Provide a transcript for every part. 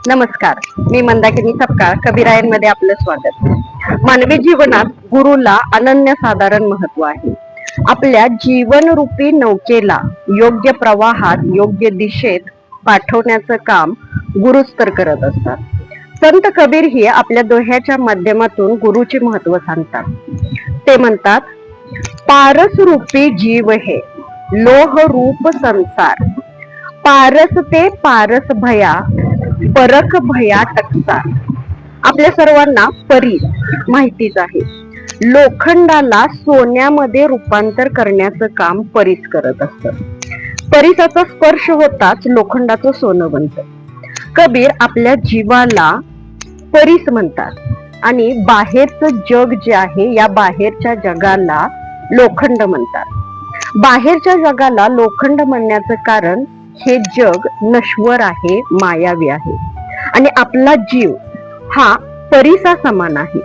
नमस्कार, मी मंदाकिनी सपकाळ. कबीरायनमध्ये आपलं स्वागत. मानवी जीवनात गुरुला अनन्यसाधारण महत्व आहे. आपल्या जीवनरूपी नौकेला योग्य प्रवाहात योग्य दिशेत पाठवण्याचं काम गुरुच तर करत असतात. संत कबीर ही आपल्या दोह्याच्या माध्यमातून गुरुचे महत्व सांगतात. ते म्हणतात, पारस रूपी जीव हे लोह रूप संसार, पारस ते पारस भया परख भया टकसार. आपल्या सर्वांना परी माहितीच आहे. लोखंडाला सोन्यामध्ये रूपांतर करण्याचं काम परीस करत असतं. परीसाचा स्पर्श होताच लोखंडाचं सोनं बनतं. कबीर आपल्या जीवाला परीस म्हणतात आणि बाहेरचं जग जे आहे, या बाहेरच्या जगाला लोखंड म्हणतात. बाहेरच्या जगाला लोखंड म्हणण्याचं कारण हे जग नश्वर आहे, मायावी आहे आणि आपला जीव हा परीसा समान आहे.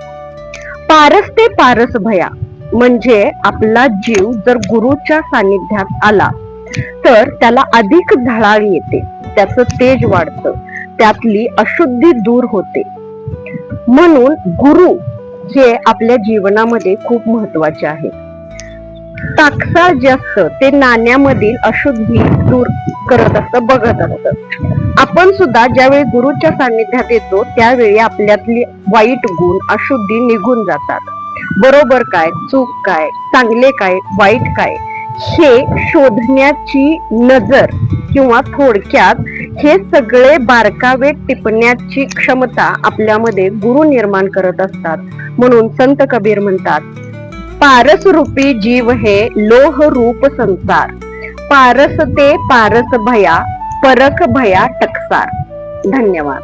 पारस ते पारस भया म्हणजे आपला जीव जर गुरुच्या सानिध्यात आला तर त्याला अधिक झळाळ येते, त्याचं तेज वाढतं, त्यातली अशुद्धी दूर होते. म्हणून गुरु हे आपल्या जीवनामध्ये खूप महत्वाचे आहे. टाकसाळ जे असतं ते नाण्यामधील अशुद्धी दूर करत असतं, बघत असतं. आपण सुद्धा ज्यावेळी गुरुच्या सान्निध्यात येतो त्यावेळी आपल्यातली वाईट गुण, अशुद्धी निघून जातात. बरोबर काय, चूक काय, चांगले काय, वाईट काय हे शोधण्याची नजर किंवा थोडक्यात हे सगळे बारकावे टिपण्याची क्षमता आपल्यामध्ये गुरु निर्माण करत असतात. म्हणून संत कबीर म्हणतात, पारस रूपी जीव हे लोह रूप संसार, पारस ते पारस भया परख भया टकसार. धन्यवाद.